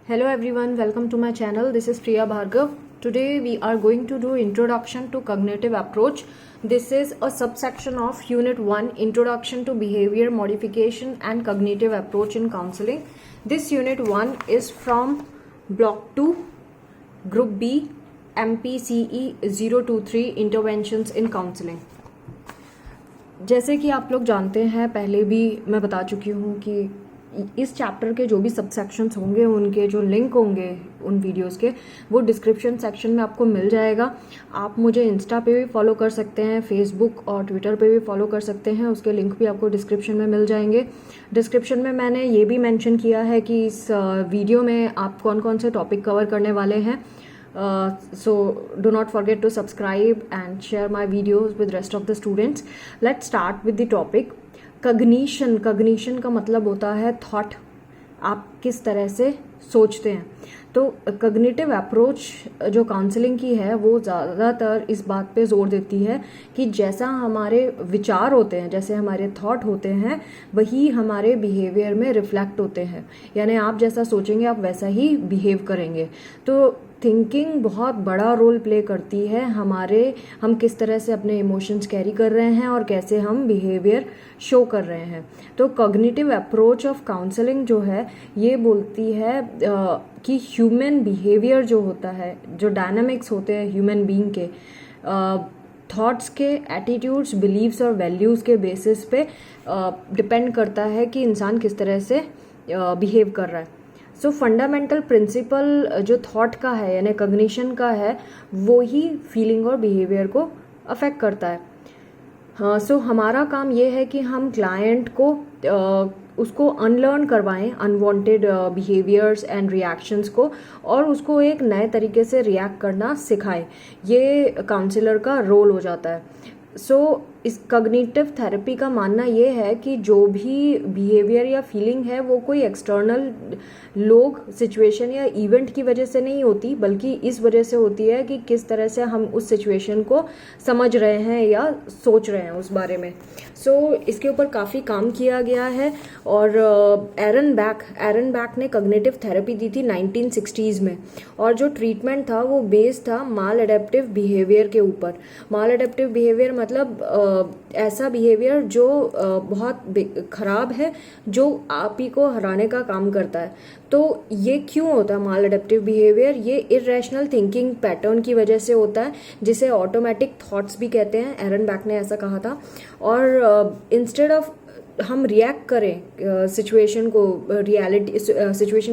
Hello everyone, welcome to my channel. This is Priya Bhargav. Today we are going to do introduction to cognitive approach. This is a subsection of Unit 1, Introduction to Behavior Modification and Cognitive Approach in Counseling. This Unit 1 is from Block 2, Group B, MPCE 023 Interventions in Counseling. जैसे कि आप लोग जानते हैं, पहले भी मैं बता चुकी हूँ कि इस चैप्टर के जो भी सबसेक्शंस होंगे उनके जो लिंक होंगे उन वीडियोस के, वो डिस्क्रिप्शन सेक्शन में आपको मिल जाएगा। आप मुझे इंस्टा पे भी फॉलो कर सकते हैं, फेसबुक और ट्विटर पे भी फॉलो कर सकते हैं, उसके लिंक भी आपको डिस्क्रिप्शन में मिल जाएंगे। डिस्क्रिप्शन में मैंने ये भी मेंशन किया है कि इस वीडियो में आप कौन कौन से टॉपिक कवर करने वाले हैं। So do not forget to subscribe and share my videos with rest of the students. Let's start with the topic. Cognition का मतलब होता है थॉट, आप किस तरह से सोचते हैं। तो कग्निटिव अप्रोच जो काउंसलिंग की है वो ज़्यादातर इस बात पे जोर देती है कि जैसा हमारे विचार होते हैं, जैसे हमारे थॉट होते हैं, वही हमारे बिहेवियर में रिफ्लेक्ट होते हैं। यानी आप जैसा सोचेंगे आप वैसा ही बिहेव करेंगे। तो थिंकिंग बहुत बड़ा रोल प्ले करती है हम किस तरह से अपने इमोशंस कैरी कर रहे हैं और कैसे हम बिहेवियर शो कर रहे हैं। तो कॉग्निटिव अप्रोच ऑफ काउंसलिंग जो है ये बोलती है कि ह्यूमन बिहेवियर जो होता है, जो डायनामिक्स होते हैं ह्यूमन बीइंग के, थॉट्स के, एटीट्यूड्स, बिलीव्स और वैल्यूज़ के बेसिस पे डिपेंड करता है कि इंसान किस तरह से बिहेव कर रहा है। सो फंडामेंटल प्रिंसिपल जो थॉट का है यानी कॉग्निशन का है, वो ही फीलिंग और बिहेवियर को अफेक्ट करता है। हाँ, सो हमारा काम ये है कि हम क्लाइंट को उसको अनलर्न करवाएं अनवांटेड बिहेवियर्स एंड रिएक्शंस को, और उसको एक नए तरीके से रिएक्ट करना सिखाएं। ये काउंसलर का रोल हो जाता है। इस कॉग्निटिव थेरेपी का मानना ये है कि जो भी बिहेवियर या फीलिंग है वो कोई एक्सटर्नल लोग, सिचुएशन या इवेंट की वजह से नहीं होती, बल्कि इस वजह से होती है कि किस तरह से हम उस सिचुएशन को समझ रहे हैं या सोच रहे हैं उस बारे में। इसके ऊपर काफ़ी काम किया गया है और एरन बैक ने कॉग्निटिव थेरेपी दी थी 1960s में, और जो ट्रीटमेंट था वो बेस्ड था माल एडेप्टिव बिहेवियर के ऊपर। माल एडेप्टिव बिहेवियर मतलब ऐसा बिहेवियर जो बहुत खराब है, जो आप ही को हराने का काम करता है। तो ये क्यों होता है माल एडेप्टिव बिहेवियर? ये इरेशनल थिंकिंग पैटर्न की वजह से होता है, जिसे ऑटोमेटिक थॉट्स भी कहते हैं। एरन बैक ने ऐसा कहा था। और इंस्टेड ऑफ हम रिएक्ट करें सिचुएशन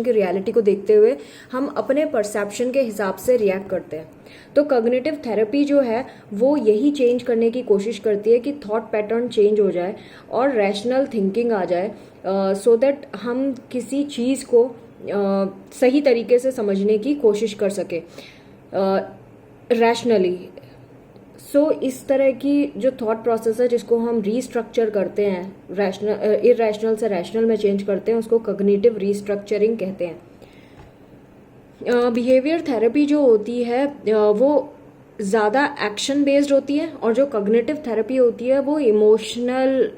की रियलिटी को देखते हुए, हम अपने परसेप्शन के हिसाब से रिएक्ट करते हैं। तो कॉग्निटिव थेरेपी जो है वो यही चेंज करने की कोशिश करती है कि थॉट पैटर्न चेंज हो जाए और रैशनल थिंकिंग आ जाए, सो दैट हम किसी चीज़ को सही तरीके से समझने की कोशिश कर सके रैशनली। इस तरह की जो थॉट प्रोसेस है जिसको हम रीस्ट्रक्चर करते हैं, इरेशनल से रैशनल में चेंज करते हैं, उसको कॉग्निटिव रीस्ट्रक्चरिंग कहते हैं। बिहेवियर थेरेपी जो होती है वो ज़्यादा एक्शन बेस्ड होती है, और जो कॉग्निटिव थेरेपी होती है वो इमोशनल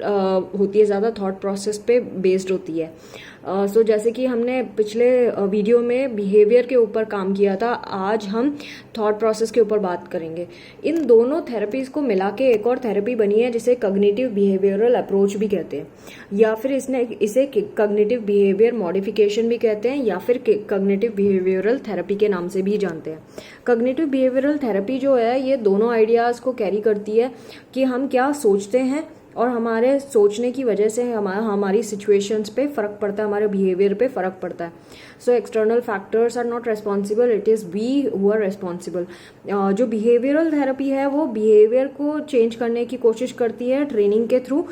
होती है, ज़्यादा थॉट प्रोसेस पे बेस्ड होती है। जैसे कि हमने पिछले वीडियो में बिहेवियर के ऊपर काम किया था, आज हम थॉट प्रोसेस के ऊपर बात करेंगे। इन दोनों थेरेपीज़ को मिला के एक और थेरेपी बनी है जिसे कॉग्निटिव बिहेवियरल अप्रोच भी कहते हैं, या फिर इसे कॉग्निटिव बिहेवियर मॉडिफिकेशन भी कहते हैं, या फिर कॉग्निटिव बिहेवियरल थेरेपी के नाम से भी जानते हैं। कॉग्निटिव बिहेवियरल थेरेपी जो है ये दोनों आइडियाज़ को कैरी करती है कि हम क्या सोचते हैं, और हमारे सोचने की वजह से हमारी सिचुएशंस पे फ़र्क पड़ता है, हमारे बिहेवियर पे फ़र्क पड़ता है। External factors are not responsible, it is we who are responsible. जो बिहेवियरल थेरेपी है वो बिहेवियर को चेंज करने की कोशिश करती है ट्रेनिंग के थ्रू।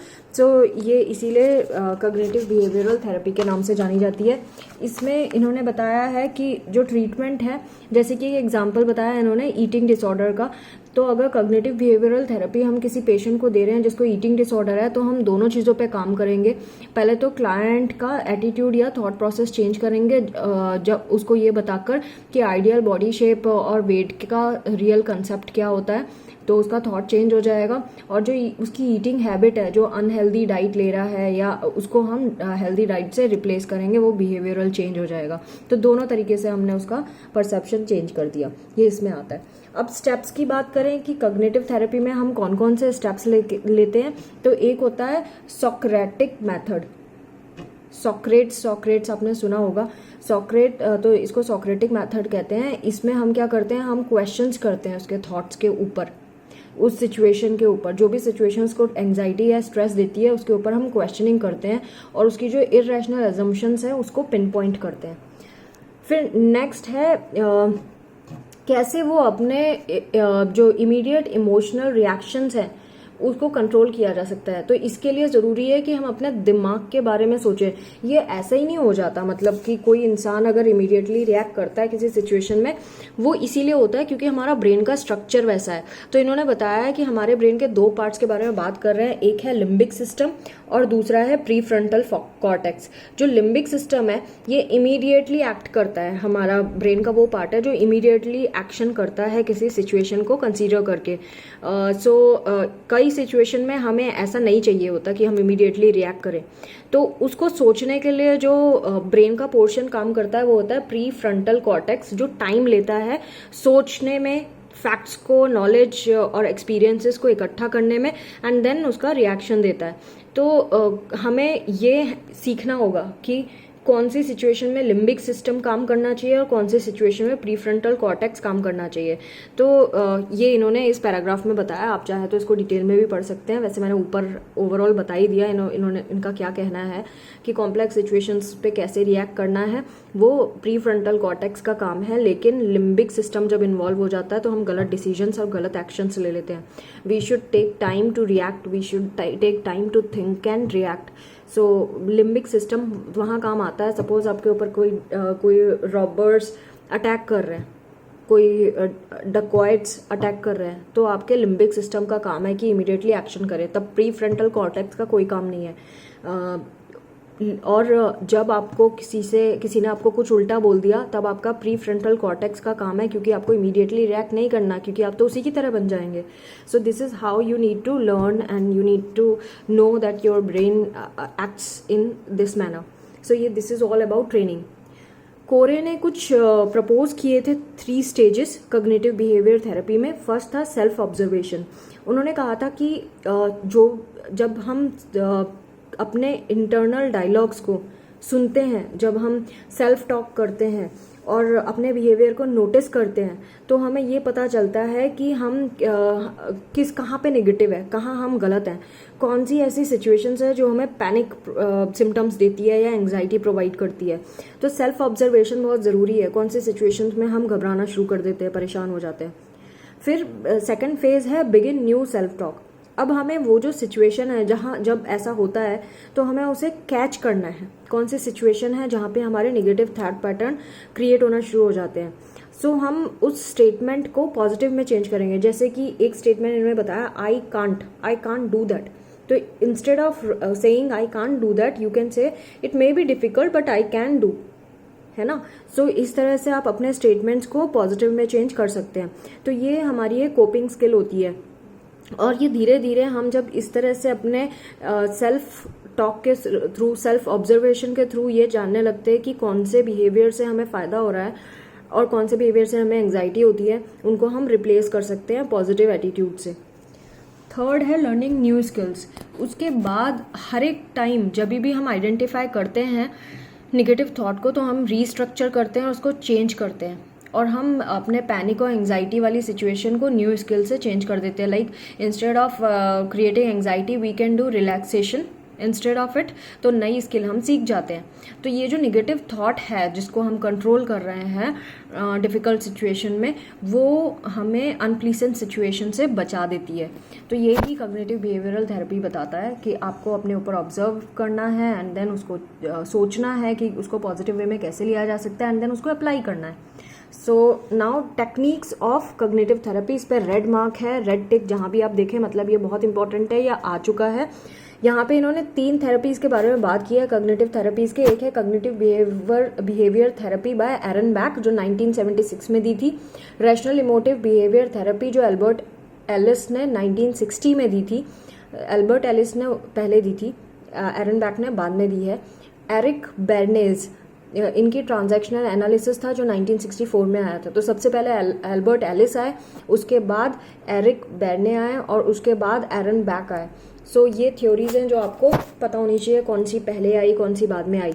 ये इसीलिए कॉग्निटिव बिहेवियरल थेरेपी के नाम से जानी जाती है। इसमें इन्होंने बताया है कि जो ट्रीटमेंट है, जैसे कि एग्जाम्पल बताया इन्होंने ईटिंग डिसऑर्डर का। तो अगर कॉग्निटिव बिहेवियरल थेरेपी हम किसी पेशेंट को दे रहे हैं जिसको ईटिंग डिसऑर्डर है, तो हम दोनों चीज़ों पे काम करेंगे। पहले तो क्लाइंट का एटीट्यूड या थॉट प्रोसेस चेंज करेंगे, जब उसको ये बताकर कि आइडियल बॉडी शेप और वेट का रियल कंसेप्ट क्या होता है। तो उसका थॉट चेंज हो जाएगा, और जो उसकी ईटिंग हैबिट है, जो अनहेल्दी डाइट ले रहा है या उसको हम हेल्दी डाइट से रिप्लेस करेंगे, वो बिहेवियरल चेंज हो जाएगा। तो दोनों तरीके से हमने उसका परसेप्शन चेंज कर दिया, ये इसमें आता है। अब स्टेप्स की बात करें कि कॉग्निटिव थेरेपी में हम कौन कौन से स्टेप्स लेते हैं, तो एक होता है सोक्रेटिक मेथड। सॉक्रेट्स आपने सुना होगा। तो इसको सोक्रेटिक मेथड कहते हैं। इसमें हम क्या करते हैं, हम क्वेश्चंस करते हैं उसके थॉट्स के ऊपर, उस सिचुएशन के ऊपर, जो भी सिचुएशंस को एंजाइटी या स्ट्रेस देती है उसके ऊपर हम क्वेश्चनिंग करते हैं और उसकी जो इररेशनल अजम्पशंस है उसको पिन पॉइंट करते हैं। फिर नेक्स्ट है कैसे वो अपने जो इमीडिएट इमोशनल रिएक्शंस हैं उसको कंट्रोल किया जा सकता है। तो इसके लिए ज़रूरी है कि हम अपने दिमाग के बारे में सोचें। ये ऐसा ही नहीं हो जाता, मतलब कि कोई इंसान अगर इमीडिएटली रिएक्ट करता है किसी सिचुएशन में, वो इसीलिए होता है क्योंकि हमारा ब्रेन का स्ट्रक्चर वैसा है। तो इन्होंने बताया है कि हमारे ब्रेन के 2 पार्ट्स के बारे में बात कर रहे हैं, एक है लिम्बिक सिस्टम और दूसरा है प्रीफ्रंटल कॉर्टेक्स। जो लिम्बिक सिस्टम है ये इमीडिएटली एक्ट करता है, हमारा ब्रेन का वो पार्ट है जो इमीडिएटली एक्शन करता है किसी सिचुएशन को कंसीडर करके। कई सिचुएशन में हमें ऐसा नहीं चाहिए होता कि हम इमीडिएटली रिएक्ट करें, तो उसको सोचने के लिए जो ब्रेन का पोर्शन काम करता है वो होता है प्री फ्रंटल कॉर्टेक्स, जो टाइम लेता है सोचने में, फैक्ट्स को, नॉलेज और एक्सपीरियंसेस को इकट्ठा करने में, एंड देन उसका रिएक्शन देता है। तो हमें ये सीखना होगा कि कौन सी सिचुएशन में लिम्बिक सिस्टम काम करना चाहिए और कौन सी सिचुएशन में प्रीफ्रंटल कॉर्टेक्स काम करना चाहिए। तो ये इन्होंने इस पैराग्राफ में बताया, आप चाहे तो इसको डिटेल में भी पढ़ सकते हैं। वैसे मैंने ऊपर ओवरऑल बता ही दिया इन्होंने इनका क्या कहना है कि कॉम्प्लेक्स सिचुएशंस पे कैसे रिएक्ट करना है, वो प्रीफ्रंटल कॉर्टेक्स का काम है। लेकिन लिम्बिक सिस्टम जब इन्वॉल्व हो जाता है तो हम गलत डिसीजंस और गलत एक्शंस ले लेते हैं। We should take time to react, we should take time to think and react. So limbic system वहाँ काम आता है। सपोज आपके ऊपर कोई रॉबर्स अटैक कर रहे हैं, कोई डकॉइट्स अटैक कर रहे हैं, तो आपके लिम्बिक सिस्टम का काम है कि इमीडिएटली एक्शन करें, तब प्री फ्रंटल कॉर्टेक्स का कोई काम नहीं है। और जब आपको किसी ने आपको कुछ उल्टा बोल दिया, तब आपका प्री फ्रंटल कॉर्टेक्स का काम है, क्योंकि आपको इमीडिएटली रिएक्ट नहीं करना, क्योंकि आप तो उसी की तरह बन जाएंगे। So this is how you need to learn and you need to know that your brain acts in this manner. So ये this is all about training. Corey ने कुछ प्रपोज किए थे 3 स्टेजेस कॉग्निटिव बिहेवियर थेरेपी में। First था self observation. उन्होंने कहा था कि जब हम अपने इंटरनल डायलॉग्स को सुनते हैं, जब हम सेल्फ टॉक करते हैं और अपने बिहेवियर को नोटिस करते हैं, तो हमें ये पता चलता है कि हम कहाँ पे नेगेटिव है, कहाँ हम गलत हैं, कौन सी ऐसी सिचुएशंस है जो हमें पैनिक सिम्टम्स देती है या एंग्जाइटी प्रोवाइड करती है। तो सेल्फ ऑब्जर्वेशन बहुत ज़रूरी है। कौन सी सिचुएशंस में हम घबराना शुरू कर देते हैं, परेशान हो जाते हैं। फिर सेकंड फेज है बिगिन न्यू सेल्फ टॉक। अब हमें वो जो सिचुएशन है जहाँ जब ऐसा होता है तो हमें उसे कैच करना है। कौन सी सिचुएशन है जहाँ पे हमारे नेगेटिव थॉट पैटर्न क्रिएट होना शुरू हो जाते हैं। सो हम उस स्टेटमेंट को पॉजिटिव में चेंज करेंगे। जैसे कि एक स्टेटमेंट इन्होंने बताया, आई कांट डू दैट। तो instead of saying I can't do that, you can say it may be difficult but I can do, है ना। सो इस तरह से आप अपने स्टेटमेंट्स को पॉजिटिव में चेंज कर सकते हैं। तो ये हमारी एक कोपिंग स्किल होती है। और ये धीरे धीरे हम जब इस तरह से अपने सेल्फ टॉक के थ्रू, सेल्फ ऑब्जर्वेशन के थ्रू ये जानने लगते हैं कि कौन से बिहेवियर से हमें फ़ायदा हो रहा है और कौन से बिहेवियर से हमें एंग्जाइटी होती है, उनको हम रिप्लेस कर सकते हैं पॉजिटिव एटीट्यूड से। थर्ड है लर्निंग न्यू स्किल्स। उसके बाद हर एक टाइम जब भी हम आइडेंटिफाई करते हैं निगेटिव थॉट को, तो हम रीस्ट्रक्चर करते हैं और उसको चेंज करते हैं, और हम अपने पैनिक और एंग्जाइटी वाली सिचुएशन को न्यू स्किल से चेंज कर देते हैं। Like instead of creating anxiety we can do relaxation instead of it. तो नई स्किल हम सीख जाते हैं। तो ये जो निगेटिव थॉट है जिसको हम कंट्रोल कर रहे हैं डिफ़िकल्ट सिचुएशन में, वो हमें अनप्लीजेंट सिचुएशन से बचा देती है। तो ये ही कॉग्निटिव बिहेवियरल थेरेपी बताता है कि आपको अपने ऊपर ऑब्जर्व करना है एंड देन उसको सोचना है कि उसको पॉजिटिव वे में कैसे लिया जा सकता है एंड देन उसको अप्लाई करना है। So now techniques of cognitive therapy, इस पर रेड मार्क है, रेड टिक जहाँ भी आप देखें, मतलब ये बहुत इंपॉर्टेंट है या आ चुका है। यहाँ पे इन्होंने 3 थेरेपीज के बारे में बात की है कॉग्निटिव थेरेपीज के। एक है कॉग्निटिव बिहेवियर थेरेपी बाय एरन बैक जो 1976 में दी थी। रैशनल इमोटिव बिहेवियर थेरेपी जो एलिस ने 1960 में दी थी, एल्बर्ट एलिस ने पहले दी थी, एरन बैक ने बाद में दी है। एरिक बेर्नेज, इनकी ट्रांजैक्शनल एनालिसिस था जो 1964 में आया था। तो सबसे पहले एल्बर्ट एलिस आए, उसके बाद एरिक बेर्ने आए और उसके बाद एरन बैक आए। सो ये थ्योरीज हैं जो आपको पता होनी चाहिए, कौन सी पहले आई कौन सी बाद में आई।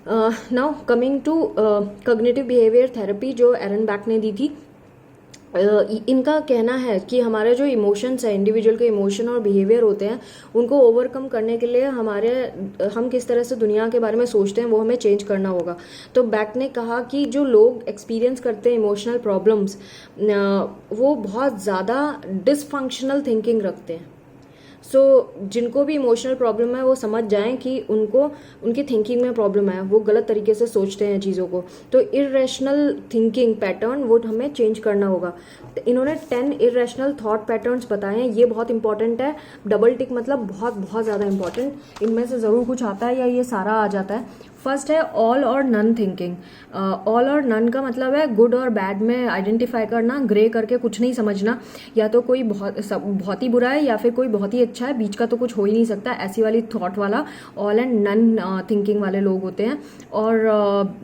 Now coming to cognitive behaviour therapy जो एरन बैक ने दी थी। इनका कहना है कि हमारे जो इमोशंस है, इंडिविजुअल के इमोशन और बिहेवियर होते हैं, उनको ओवरकम करने के लिए हम किस तरह से दुनिया के बारे में सोचते हैं वो हमें चेंज करना होगा। तो बैक ने कहा कि जो लोग एक्सपीरियंस करते हैं इमोशनल प्रॉब्लम्स, वो बहुत ज़्यादा डिसफंक्शनल थिंकिंग रखते हैं। सो जिनको भी इमोशनल प्रॉब्लम है वो समझ जाएं कि उनकी थिंकिंग में प्रॉब्लम है, वो गलत तरीके से सोचते हैं चीज़ों को। तो इररेशनल थिंकिंग पैटर्न वो हमें चेंज करना होगा। तो इन्होंने 10 इररेशनल थॉट पैटर्न्स बताए हैं, ये बहुत इंपॉर्टेंट है। डबल टिक मतलब बहुत बहुत ज़्यादा इंपॉर्टेंट। इनमें से ज़रूर कुछ आता है या ये सारा आ जाता है। फर्स्ट है ऑल और नन थिंकिंग। ऑल और नन का मतलब है गुड और बैड में आइडेंटिफाई करना, ग्रे करके कुछ नहीं समझना, या तो कोई बहुत ही बुरा है या फिर कोई बहुत ही अच्छा है, बीच का तो कुछ हो ही नहीं सकता, ऐसी वाली थॉट वाला ऑल एंड नन थिंकिंग वाले लोग होते हैं। और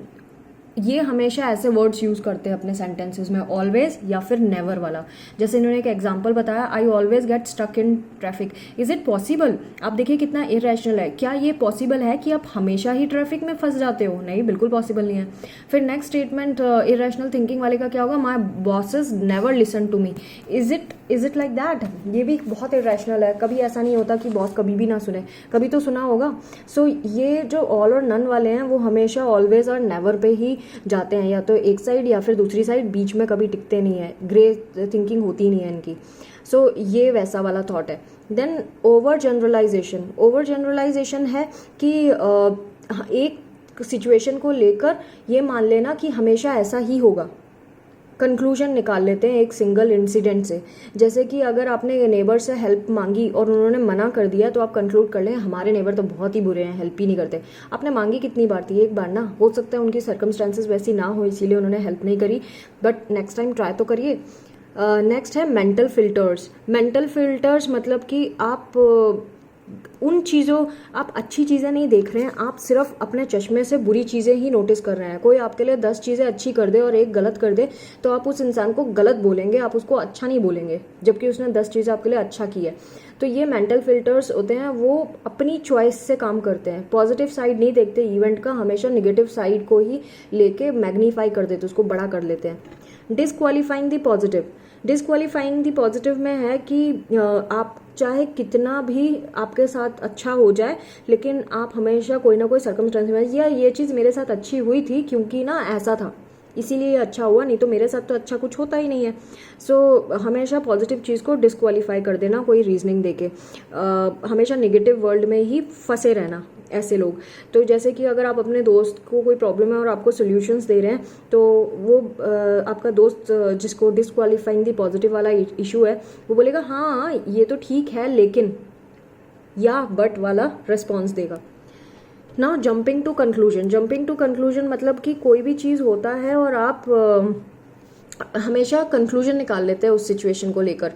ये हमेशा ऐसे वर्ड्स यूज करते हैं अपने सेंटेंसेस में, ऑलवेज या फिर नेवर वाला। जैसे इन्होंने एक एग्जांपल बताया, I always get stuck in traffic. Is it possible? आप देखिए कितना इररेशनल है। क्या ये पॉसिबल है कि आप हमेशा ही ट्रैफिक में फंस जाते हो? नहीं, बिल्कुल पॉसिबल नहीं है। फिर नेक्स्ट स्टेटमेंट इररेशनल थिंकिंग वाले का क्या होगा, my bosses never listen to me. Is it like that? ये भी बहुत इररेशनल है। कभी ऐसा नहीं होता कि बॉस कभी भी ना सुने, कभी तो सुना होगा। सो ये जो ऑल और नन वाले हैं वो हमेशा ऑलवेज और नेवर पे ही जाते हैं, या तो एक साइड या फिर दूसरी साइड, बीच में कभी टिकते नहीं है, ग्रे थिंकिंग होती नहीं है इनकी। सो ये वैसा वाला थॉट है। देन ओवर जनरलाइजेशन है कि एक सिचुएशन को लेकर ये मान लेना कि हमेशा ऐसा ही होगा, कंक्लूजन निकाल लेते हैं एक सिंगल इंसिडेंट से। जैसे कि अगर आपने नेबर से हेल्प मांगी और उन्होंने मना कर दिया तो आप कंक्लूड कर लें हमारे नेबर तो बहुत ही बुरे हैं, हेल्प ही नहीं करते। आपने मांगी कितनी बार थी? एक बार ना। हो सकता है उनकी सर्कमस्टेंसेस वैसी ना हो इसीलिए उन्होंने हेल्प नहीं करी, बट नेक्स्ट टाइम ट्राई तो करिए। नेक्स्ट है मेंटल फिल्टर्स मतलब कि आप आप अच्छी चीज़ें नहीं देख रहे हैं, आप सिर्फ अपने चश्मे से बुरी चीज़ें ही नोटिस कर रहे हैं। कोई आपके लिए 10 चीज़ें अच्छी कर दे और एक गलत कर दे तो आप उस इंसान को गलत बोलेंगे, आप उसको अच्छा नहीं बोलेंगे, जबकि उसने 10 चीज़ें आपके लिए अच्छा की है। तो ये मेंटल फिल्टर्स होते हैं, वो अपनी चॉइस से काम करते हैं, पॉजिटिव साइड नहीं देखते इवेंट का, हमेशा निगेटिव साइड को ही लेके मैग्नीफाई कर देते, उसको बड़ा कर लेते हैं। डिस्क्वालीफाइंग द पॉजिटिव में है कि आप चाहे कितना भी आपके साथ अच्छा हो जाए, लेकिन आप हमेशा कोई ना कोई सर्कमस्टेंस में, या ये चीज़ मेरे साथ अच्छी हुई थी क्योंकि ना ऐसा था इसीलिए ये अच्छा हुआ, नहीं तो मेरे साथ तो अच्छा कुछ होता ही नहीं है। सो हमेशा पॉजिटिव चीज़ को डिस्क्वालीफाई कर देना कोई रीजनिंग देके, हमेशा नेगेटिव वर्ल्ड में ही फंसे रहना ऐसे लोग। तो जैसे कि अगर आप अपने दोस्त को कोई प्रॉब्लम है और आपको सोल्यूशंस दे रहे हैं, तो वो आपका दोस्त जिसको डिस्क्वालीफाइंग द पॉजिटिव वाला इशू है वो बोलेगा हाँ ये तो ठीक है लेकिन, या बट वाला रिस्पॉन्स देगा। नाउ जंपिंग टू कंक्लूजन मतलब कि कोई भी चीज़ होता है और आप हमेशा कंक्लूजन निकाल लेते हैं उस सिचुएशन को लेकर।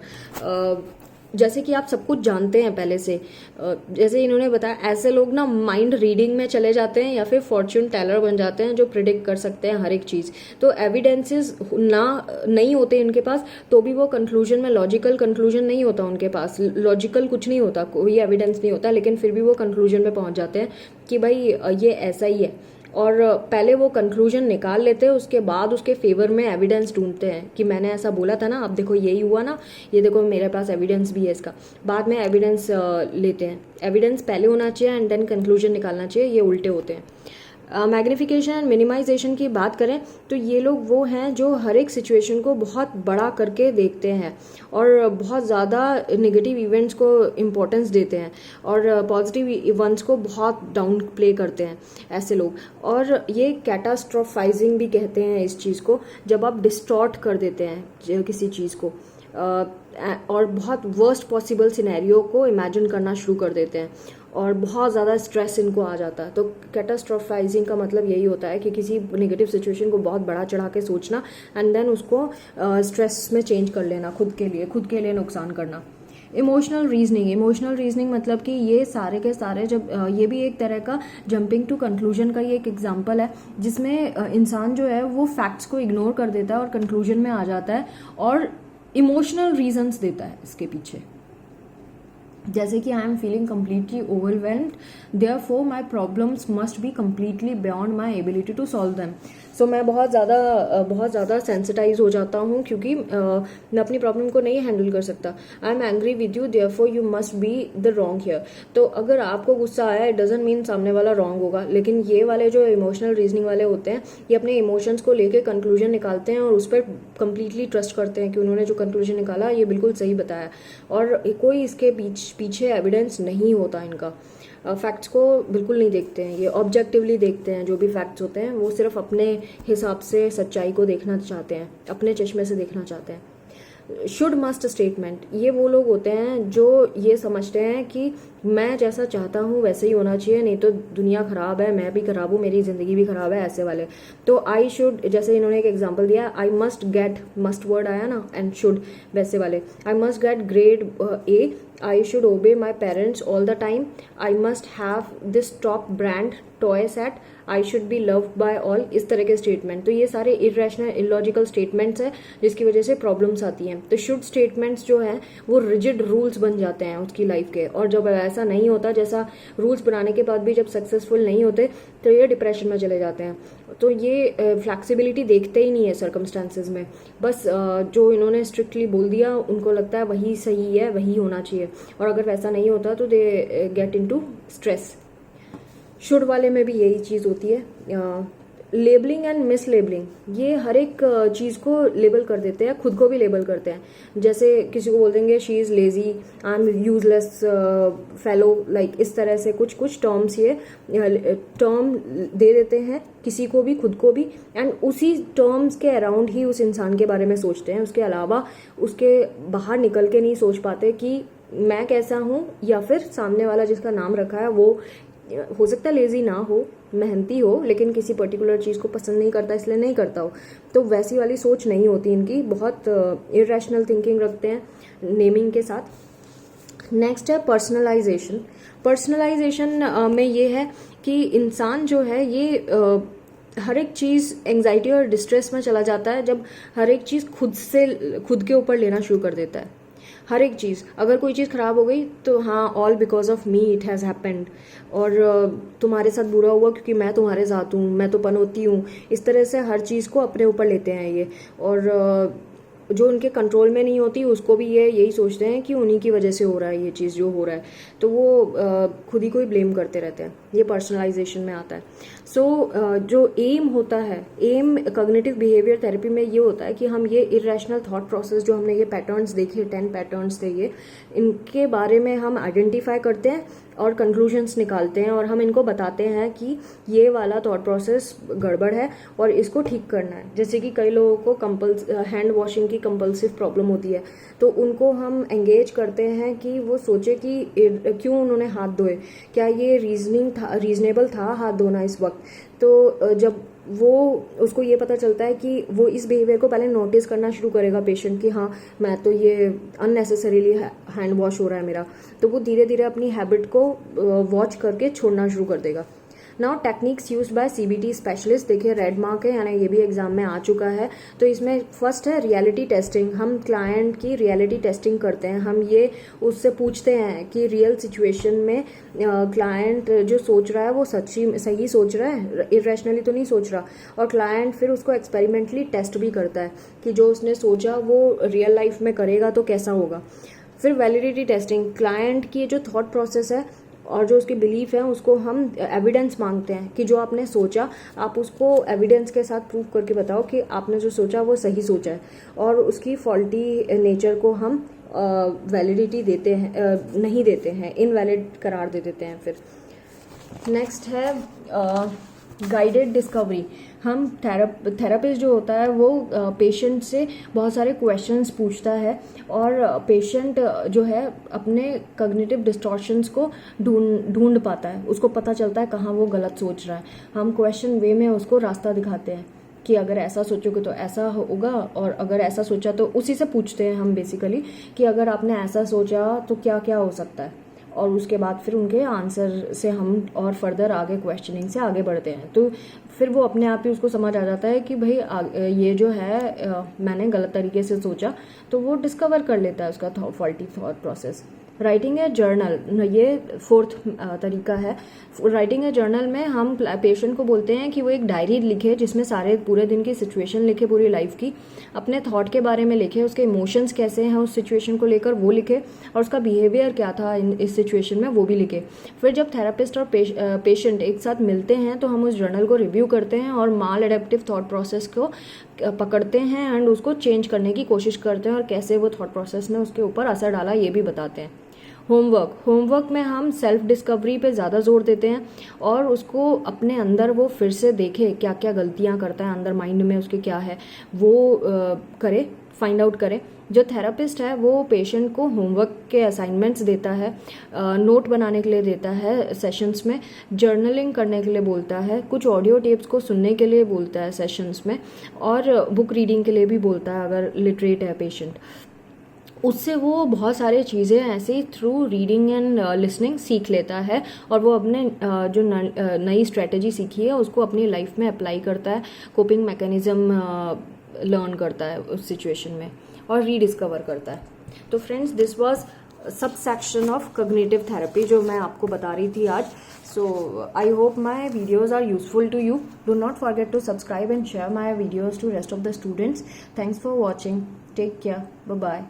जैसे कि आप सब कुछ जानते हैं पहले से, जैसे इन्होंने बताया ऐसे लोग ना माइंड रीडिंग में चले जाते हैं या फिर फॉर्च्यून टेलर बन जाते हैं जो प्रिडिक्ट कर सकते हैं हर एक चीज़। तो एविडेंसेस नहीं होते इनके पास तो भी वो कंक्लूजन में, लॉजिकल कंक्लूजन नहीं होता उनके पास, लॉजिकल कुछ नहीं होता, कोई एविडेंस नहीं होता, लेकिन फिर भी वो कंक्लूजन पे पहुंच जाते हैं कि भाई ये ऐसा ही है। और पहले वो कंक्लूजन निकाल लेते हैं, उसके बाद उसके फेवर में एविडेंस ढूंढते हैं कि मैंने ऐसा बोला था ना, अब देखो यही हुआ ना, ये देखो मेरे पास एविडेंस भी है इसका। बाद में एविडेंस लेते हैं, एविडेंस पहले होना चाहिए एंड देन कंक्लूजन निकालना चाहिए, ये उल्टे होते हैं। मैग्निफिकेशन एंड मिनिमाइजेशन की बात करें तो ये लोग वो हैं जो हर एक सिचुएशन को बहुत बड़ा करके देखते हैं और बहुत ज़्यादा नेगेटिव इवेंट्स को इम्पोर्टेंस देते हैं और पॉजिटिव इवेंट्स को बहुत डाउन प्ले करते हैं ऐसे लोग। और ये कैटास्ट्रोफाइजिंग भी कहते हैं इस चीज़ को, जब आप डिस्टॉर्ट कर देते हैं किसी चीज़ को और बहुत वर्स्ट पॉसिबल सिनेरियो को इमेजिन करना शुरू कर देते हैं। और बहुत ज़्यादा स्ट्रेस इनको आ जाता है। तो कैटास्ट्रोफाइजिंग का मतलब यही होता है कि किसी नेगेटिव सिचुएशन को बहुत बड़ा चढ़ा के सोचना एंड देन उसको स्ट्रेस में चेंज कर लेना, खुद के लिए नुकसान करना। इमोशनल रीजनिंग मतलब कि ये सारे के सारे जब ये भी एक तरह का जंपिंग टू कंक्लूजन का ही एक एग्जांपल है, जिसमें इंसान जो है वो फैक्ट्स को इग्नोर कर देता है और कंक्लूजन में आ जाता है और इमोशनल रीजंस देता है इसके पीछे। जैसे कि I am feeling completely overwhelmed, therefore my problems must be completely beyond my ability to solve them. So मैं बहुत ज़्यादा सेंसिटाइज हो जाता हूँ क्योंकि मैं अपनी प्रॉब्लम को नहीं हैंडल कर सकता। I am angry with you, therefore you must be the wrong here. तो अगर आपको गुस्सा आया, इट डजंट मीन सामने वाला रॉन्ग होगा, लेकिन ये वाले जो इमोशनल रीजनिंग वाले होते हैं, ये अपने इमोशंस को लेके कंक्लूजन निकालते हैं और उस पर कंप्लीटली ट्रस्ट करते हैं कि उन्होंने जो कंक्लूजन निकाला ये बिल्कुल सही बताया और कोई इसके पीछे एविडेंस नहीं होता इनका। फैक्ट्स को बिल्कुल नहीं देखते हैं, ये ऑब्जेक्टिवली देखते हैं। जो भी फैक्ट्स होते हैं वो सिर्फ अपने हिसाब से सच्चाई को देखना चाहते हैं, अपने चश्मे से देखना चाहते हैं। शुड मस्ट स्टेटमेंट, ये वो लोग होते हैं जो ये समझते हैं कि मैं जैसा चाहता हूँ वैसे ही होना चाहिए, नहीं तो दुनिया खराब है, मैं भी खराब हूँ, मेरी जिंदगी भी खराब है, ऐसे वाले। तो आई शुड, जैसे इन्होंने एक एग्जांपल दिया, I must get, must word आया ना, एंड शुड, वैसे वाले। I must get grade A, I should ओबे my parents all the time, I must have this top brand toy set, I should be loved by all, इस तरह के statement. तो ये सारे इरेशनल इलॉजिकल स्टेटमेंट्स हैं जिसकी वजह से प्रॉब्लम्स आती हैं। तो शुड स्टेटमेंट्स जो हैं वो रिजिड रूल्स बन जाते हैं उसकी लाइफ के, और जब ऐसा नहीं होता, जैसा रूल्स बनाने के बाद भी जब सक्सेसफुल नहीं होते, तो ये डिप्रेशन में चले जाते हैं। तो ये फ्लैक्सिबिलिटी देखते ही नहीं है सर्कमस्टांसेस में, बस जो इन्होंने स्ट्रिक्टली बोल दिया उनको लगता है वही सही है, वही होना चाहिए, और अगर वैसा नहीं होता तो they get into stress. Should वाले में भी यही चीज़ होती है। लेबलिंग एंड मिस लेबलिंग, ये हर एक चीज़ को लेबल कर देते हैं, खुद को भी लेबल करते हैं। जैसे किसी को बोल देंगे she is lazy, I am useless fellow, like इस तरह से कुछ टर्म्स ये टर्म दे देते हैं किसी को भी, खुद को भी, एंड उसी टर्म्स के अराउंड ही उस इंसान के बारे में सोचते हैं। उसके अलावा उसके बाहर निकल के नहीं सोच पाते कि मैं कैसा हूँ, या फिर सामने वाला जिसका नाम रखा है वो हो सकता है लेजी ना हो, मेहनती हो, लेकिन किसी पर्टिकुलर चीज़ को पसंद नहीं करता इसलिए नहीं करता हो। तो वैसी वाली सोच नहीं होती इनकी, बहुत इरेशनल थिंकिंग रखते हैं नेमिंग के साथ। नेक्स्ट है पर्सनलाइजेशन। पर्सनलाइजेशन में ये है कि इंसान जो है ये हर एक चीज़ एंग्जाइटी और डिस्ट्रेस में चला जाता है जब हर एक चीज़ खुद के ऊपर लेना शुरू कर देता है। हर एक चीज़, अगर कोई चीज़ ख़राब हो गई तो हाँ, all because of me it has happened, और तुम्हारे साथ बुरा हुआ क्योंकि मैं तुम्हारे साथ हूँ, मैं तो पनौती हूँ, इस तरह से हर चीज़ को अपने ऊपर लेते हैं ये। और जो उनके कंट्रोल में नहीं होती उसको भी ये यही सोचते हैं कि उन्हीं की वजह से हो रहा है ये चीज़ जो हो रहा है, तो वो खुद ही को ही ब्लेम करते रहते हैं। ये पर्सनलाइजेशन में आता है। सो जो एम होता है, एम कॉग्निटिव बिहेवियर थेरेपी में ये होता है कि हम ये इरेशनल थॉट प्रोसेस जो हमने ये पैटर्न्स देखे, 10 पैटर्न्स थे ये, इनके बारे में हम आइडेंटिफाई करते हैं और कंक्लूजन्स निकालते हैं, और हम इनको बताते हैं कि ये वाला थॉट प्रोसेस गड़बड़ है और इसको ठीक करना है। जैसे कि कई लोगों को हैंड वॉशिंग की कंपल्सिव प्रॉब्लम होती है, तो उनको हम एंगेज करते हैं कि वो सोचे कि क्यों उन्होंने हाथ धोए, क्या ये रीजनेबल था हाथ धोना इस वक्त। तो जब वो उसको ये पता चलता है कि वो इस बिहेवियर को पहले नोटिस करना शुरू करेगा पेशेंट कि हाँ, मैं तो ये अननेसेसरीली हैंड वॉश हो रहा है मेरा, तो वो धीरे धीरे अपनी हैबिट को वॉच करके छोड़ना शुरू कर देगा। Now techniques used by CBT specialist, देखिए रेड मार्क है, यानी ये भी एग्जाम में आ चुका है। तो इसमें फर्स्ट है रियलिटी टेस्टिंग। हम क्लाइंट की रियलिटी टेस्टिंग करते हैं, हम ये उससे पूछते हैं कि रियल सिचुएशन में क्लाइंट जो सोच रहा है वो सही सोच रहा है, इरेशनली तो नहीं सोच रहा, और क्लाइंट फिर उसको एक्सपेरिमेंटली टेस्ट भी करता है कि जो उसने सोचा वो रियल लाइफ में करेगा तो कैसा होगा। फिर वैलिडिटी टेस्टिंग, क्लाइंट की जो थॉट प्रोसेस है और जो उसकी बिलीफ है उसको हम एविडेंस मांगते हैं कि जो आपने सोचा आप उसको एविडेंस के साथ प्रूव करके बताओ कि आपने जो सोचा वो सही सोचा है, और उसकी फॉल्टी नेचर को हम वैलिडिटी देते हैं, नहीं देते हैं, इनवैलिड करार दे देते हैं। फिर नेक्स्ट है गाइडेड डिस्कवरी, हम थेरापिस्ट जो होता है वो पेशेंट से बहुत सारे क्वेश्चंस पूछता है और पेशेंट जो है अपने कॉग्निटिव डिस्टॉर्शंस को ढूंढ पाता है, उसको पता चलता है कहाँ वो गलत सोच रहा है। हम क्वेश्चन वे में उसको रास्ता दिखाते हैं कि अगर ऐसा सोचोगे तो ऐसा होगा, और अगर ऐसा सोचा तो उसी से पूछते हैं हम बेसिकली कि अगर आपने ऐसा सोचा तो क्या क्या हो सकता है, और उसके बाद फिर उनके आंसर से हम और फर्दर आगे क्वेश्चनिंग से आगे बढ़ते हैं। तो फिर वो अपने आप ही उसको समझ आ जाता है कि भाई ये जो है मैंने गलत तरीके से सोचा, तो वो डिस्कवर कर लेता है उसका faulty thought process. Writing a journal, ये फोर्थ तरीका है। राइटिंग ए जर्नल में हम पेशेंट को बोलते हैं कि वो एक डायरी लिखे जिसमें सारे पूरे दिन की सिचुएशन लिखे, पूरी लाइफ की, अपने थॉट के बारे में लिखे, उसके इमोशंस कैसे हैं उस सिचुएशन को लेकर वो लिखे, और उसका बिहेवियर क्या था इस सिचुएशन में वो भी लिखे। फिर जब थेरापिस्ट और पेशेंट एक साथ मिलते हैं तो हम उस जर्नल को रिव्यू करते हैं और माल एडेप्टिव थॉट प्रोसेस को पकड़ते हैं एंड उसको चेंज करने की कोशिश करते हैं, और कैसे वो थॉट प्रोसेस ने उसके ऊपर असर डाला ये भी बताते हैं। होमवर्क में हम सेल्फ डिस्कवरी पे ज़्यादा जोर देते हैं और उसको अपने अंदर वो फिर से देखे क्या क्या गलतियां करता है, अंदर माइंड में उसके क्या है वो करे, फाइंड आउट करे। जो थेरापिस्ट है वो पेशेंट को होमवर्क के असाइनमेंट्स देता है, नोट बनाने के लिए देता है सेशंस में, जर्नलिंग करने के लिए बोलता है, कुछ ऑडियो टेप्स को सुनने के लिए बोलता है सेशंस में, और बुक रीडिंग के लिए भी बोलता है अगर लिटरेट है पेशेंट। उससे वो बहुत सारे चीज़ें ऐसे थ्रू रीडिंग एंड लिसनिंग सीख लेता है, और वो अपने जो नई स्ट्रेटेजी सीखी है उसको अपनी लाइफ में अप्लाई करता है, कोपिंग मैकेनिज्म लर्न करता है उस सिचुएशन में और रीडिस्कवर करता है। तो friends, this was sub section of cognitive therapy जो मैं आपको बता रही थी आज। So I hope my videos are useful to you. Do not forget to subscribe and share my videos to rest of the students. Thanks for watching. Take care. Bye bye.